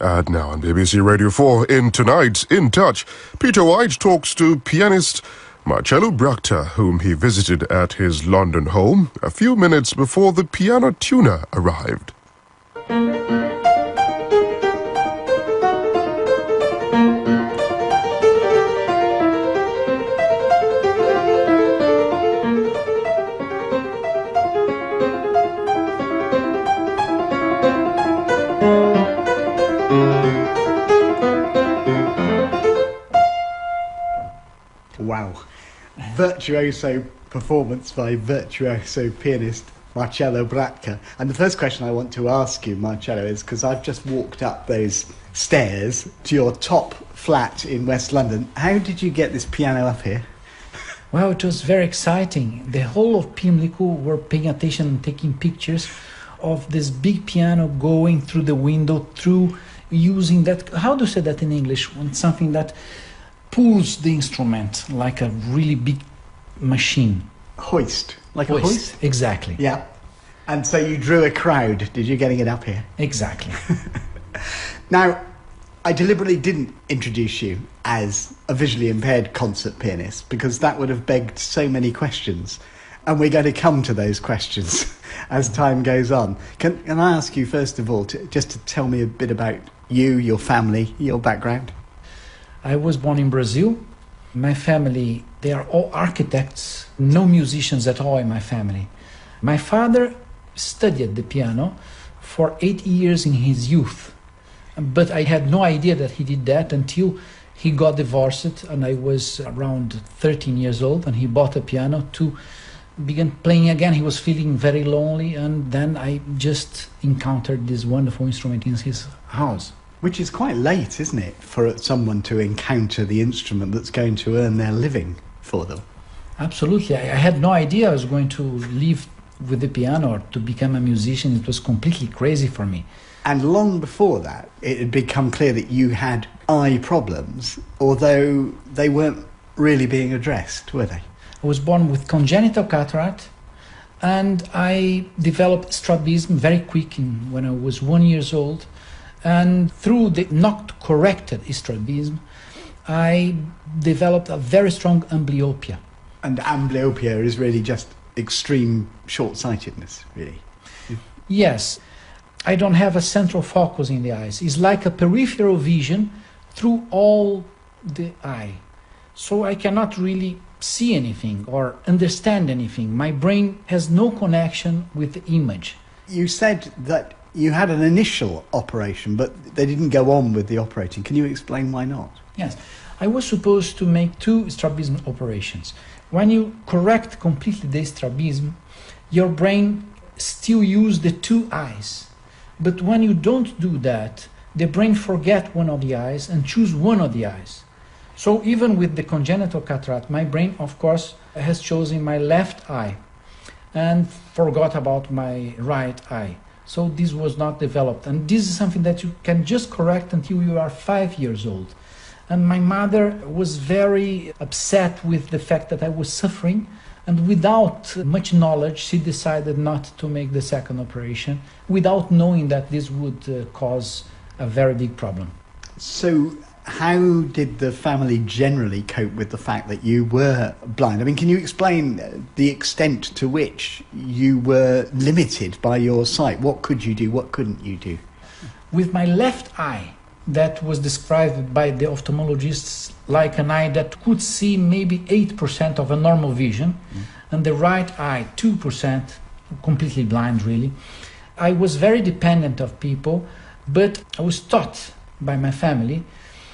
And now on BBC Radio 4, in tonight's In Touch, Peter White talks to pianist Marcelo Bratke, whom he visited at his London home a few minutes before the piano tuner arrived. Wow. Virtuoso performance by virtuoso pianist Marcelo Bratke. And the first question I want to ask you, Marcelo, is because I've just walked up those stairs to your top flat in West London. How did you get this piano up here? Well, it was very exciting. The whole of Pimlico were paying attention and taking pictures of this big piano going through the window, through using that, how do you say that in English, when something that pulls the instrument like a really big machine. Hoist. Like a hoist? Exactly. Yeah. And so you drew a crowd, did you, getting it up here? Exactly. Now, I deliberately didn't introduce you as a visually impaired concert pianist because that would have begged so many questions. And we're going to come to those questions as time goes on. Can I ask you, first of all, just to tell me a bit about you, your family, your background? I was born in Brazil. My family, they are all architects, no musicians at all in my family. My father studied the piano for 8 years in his youth, but I had no idea that he did that until he got divorced and I was around 13 years old and he bought a piano to begin playing again. He was feeling very lonely and then I just encountered this wonderful instrument in his house. Which is quite late, isn't it, for someone to encounter the instrument that's going to earn their living for them? Absolutely. I had no idea I was going to live with the piano or to become a musician. It was completely crazy for me. And long before that, it had become clear that you had eye problems, although they weren't really being addressed, were they? I was born with congenital cataract and I developed strabism very quick when I was 1 year old. And through the not corrected strabism, I developed a very strong amblyopia. And amblyopia is really just extreme short-sightedness, really? Yes. I don't have a central focus in the eyes. It's like a peripheral vision through all the eye. So I cannot really see anything or understand anything. My brain has no connection with the image. You said that you had an initial operation, but they didn't go on with the operating. Can you explain why not? Yes. I was supposed to make 2 strabism operations. When you correct completely the strabism, your brain still uses the 2 eyes. But when you don't do that, the brain forgets one of the eyes and choose one of the eyes. So even with the congenital cataract, my brain, of course, has chosen my left eye and forgot about my right eye. So this was not developed. And this is something that you can just correct until you are 5 years old. And my mother was very upset with the fact that I was suffering. And without much knowledge, she decided not to make the second operation without knowing that this would cause a very big problem. So how did the family generally cope with the fact that you were blind? I mean, can you explain the extent to which you were limited by your sight? What could you do? What couldn't you do? With my left eye, that was described by the ophthalmologists like an eye that could see maybe 8% of a normal vision, and the right eye, 2%, completely blind really. I was very dependent of people, but I was taught by my family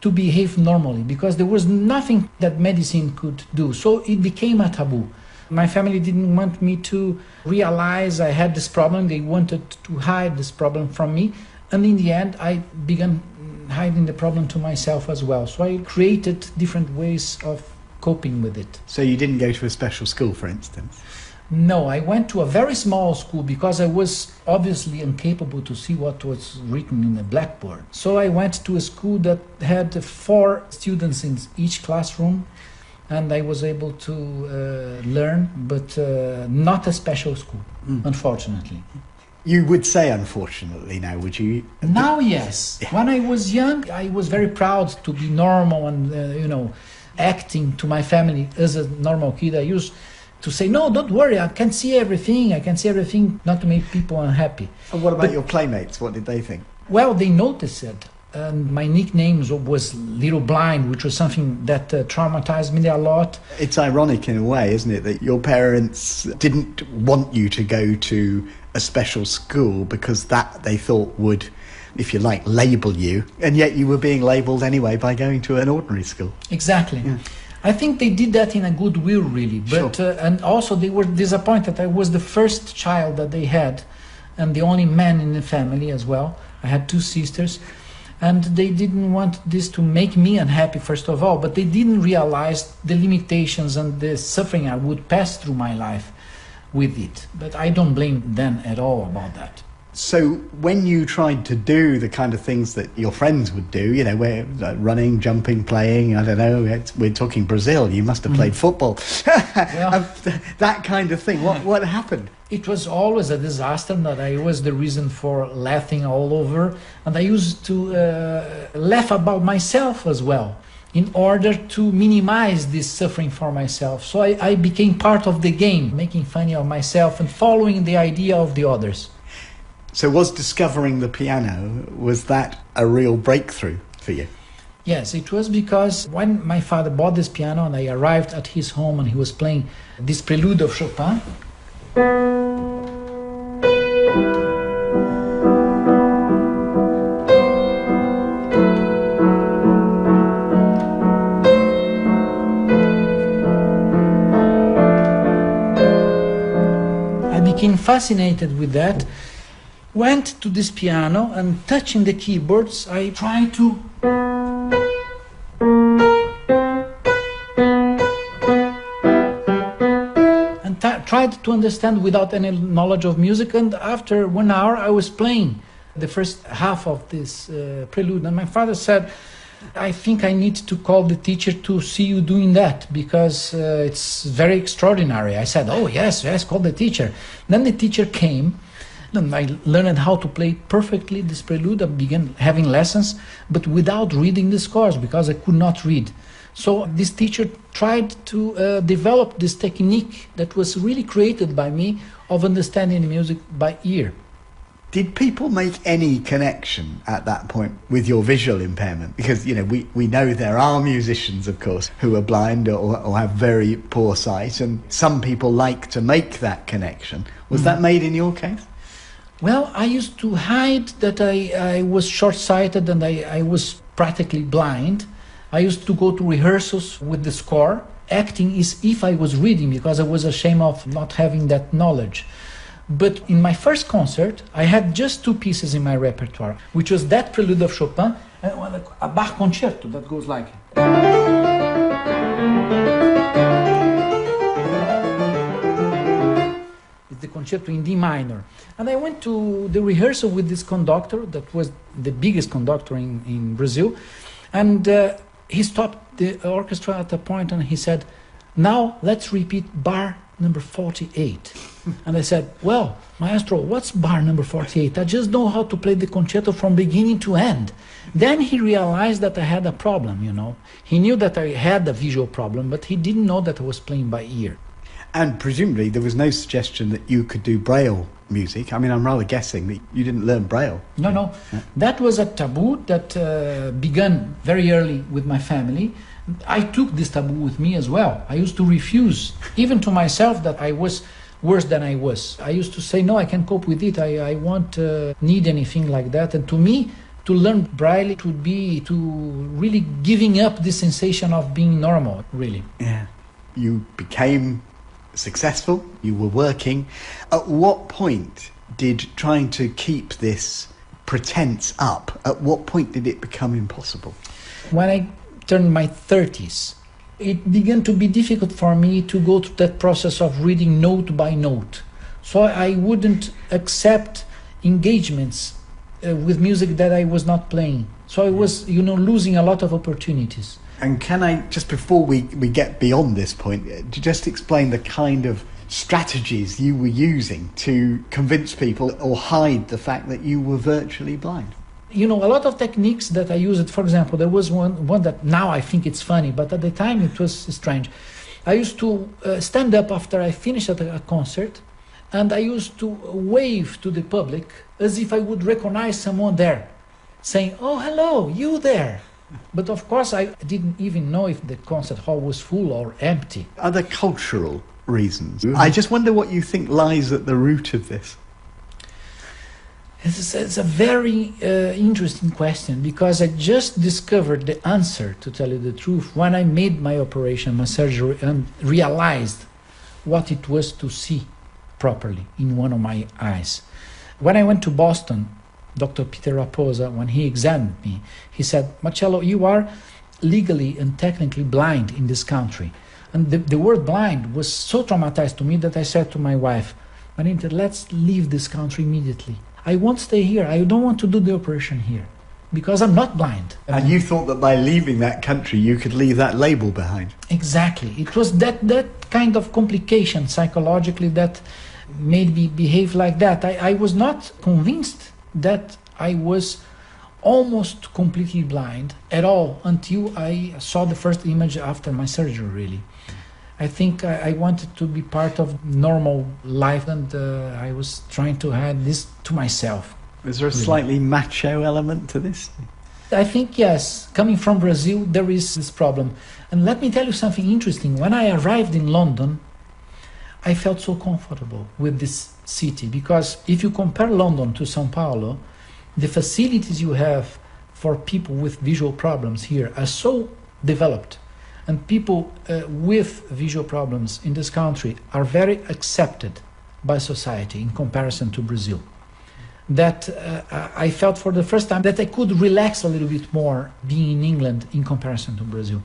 to behave normally because there was nothing that medicine could do. So it became a taboo. My family didn't want me to realize I had this problem. They wanted to hide this problem from me. And in the end, I began hiding the problem to myself as well. So I created different ways of coping with it. So you didn't go to a special school, for instance? No, I went to a very small school because I was obviously incapable to see what was written in the blackboard. So I went to a school that had 4 students in each classroom, and I was able to learn, but not a special school, unfortunately. You would say unfortunately now, would you? Now, yes. Yeah. When I was young, I was very proud to be normal and, acting to my family as a normal kid. I used to say, no, don't worry, I can see everything, not to make people unhappy. And what about your playmates? What did they think? Well, they noticed it. And my nickname was Little Blind, which was something that traumatized me a lot. It's ironic in a way, isn't it, that your parents didn't want you to go to a special school because that they thought would, if you like, label you, and yet you were being labelled anyway by going to an ordinary school. Exactly. Yeah. I think they did that in a good will, really. But Sure. And also they were disappointed. I was the first child that they had, and the only man in the family as well. I had 2 sisters. And they didn't want this to make me unhappy, first of all, but they didn't realize the limitations and the suffering I would pass through my life with it. But I don't blame them at all about that. So when you tried to do the kind of things that your friends would do, where running, jumping, playing, I don't know, we're talking Brazil, you must have played football, that kind of thing, what happened? It was always a disaster, that I was the reason for laughing all over, and I used to laugh about myself as well, in order to minimize this suffering for myself. So I became part of the game, making fun of myself and following the idea of the others. So was discovering the piano, was that a real breakthrough for you? Yes, it was because when my father bought this piano and I arrived at his home and he was playing this prelude of Chopin, I became fascinated with that, went to this piano and touching the keyboards, I tried to tried to understand without any knowledge of music, and after 1 hour I was playing the first half of this prelude, and my father said, I think I need to call the teacher to see you doing that, because it's very extraordinary. I said, oh yes, call the teacher. Then the teacher came, and I learned how to play perfectly this prelude. I began having lessons, but without reading the scores, because I could not read. So this teacher tried to develop this technique that was really created by me of understanding music by ear. Did people make any connection at that point with your visual impairment? Because, we know there are musicians, of course, who are blind or have very poor sight, and some people like to make that connection. Was that made in your case? Well, I used to hide that I was short-sighted and I was practically blind. I used to go to rehearsals with the score, acting as if I was reading, because I was ashamed of not having that knowledge. But in my first concert, I had just 2 pieces in my repertoire, which was that prelude of Chopin and a Bach concerto that goes like... It's the concerto in D minor. And I went to the rehearsal with this conductor, that was the biggest conductor in Brazil, and he stopped the orchestra at a point and he said, now let's repeat bar number 48. And I said, well, maestro, what's bar number 48? I just know how to play the concerto from beginning to end. Then he realized that I had a problem, He knew that I had a visual problem, but he didn't know that I was playing by ear. And presumably there was no suggestion that you could do Braille music. I mean, I'm rather guessing that you didn't learn Braille. No. Yeah. That was a taboo that began very early with my family. I took this taboo with me as well. I used to refuse, even to myself, that I was worse than I was. I used to say, no, I can cope with it. I won't need anything like that. And to me, to learn Braille, it would be to really giving up the sensation of being normal, really. Yeah. You became successful, you were working. At what point did trying to keep this pretense up, at what point did it become impossible? When I turned my 30s, it began to be difficult for me to go through that process of reading note by note. So I wouldn't accept engagements with music that I was not playing. So I was, losing a lot of opportunities. And can I, just before we get beyond this point, just explain the kind of strategies you were using to convince people or hide the fact that you were virtually blind? You know, a lot of techniques that I used, for example, there was one that now I think it's funny, but at the time it was strange. I used to stand up after I finished at a concert, and I used to wave to the public as if I would recognize someone there, saying, "Oh, hello, you there." But of course, I didn't even know if the concert hall was full or empty. Are there cultural reasons? I just wonder what you think lies at the root of this. It's a very interesting question, because I just discovered the answer, to tell you the truth, when I made my operation, my surgery, and realized what it was to see properly in one of my eyes. When I went to Boston, Dr. Peter Raposa, when he examined me, he said, "Marcelo, you are legally and technically blind in this country." And the word blind was so traumatized to me that I said to my wife, "Marita, let's leave this country immediately. I won't stay here. I don't want to do the operation here because I'm not blind." And you thought that by leaving that country you could leave that label behind? Exactly. It was that kind of complication psychologically that made me behave like that. I was not convinced that I was almost completely blind at all until I saw the first image after my surgery, really. I think I wanted to be part of normal life, and I was trying to hide this to myself. Is there a slightly macho element to this? I think, yes. Coming from Brazil, there is this problem. And let me tell you something interesting. When I arrived in London, I felt so comfortable with this city, because if you compare London to São Paulo, the facilities you have for people with visual problems here are so developed, and people with visual problems in this country are very accepted by society in comparison to Brazil, that I felt for the first time that I could relax a little bit more being in England in comparison to Brazil.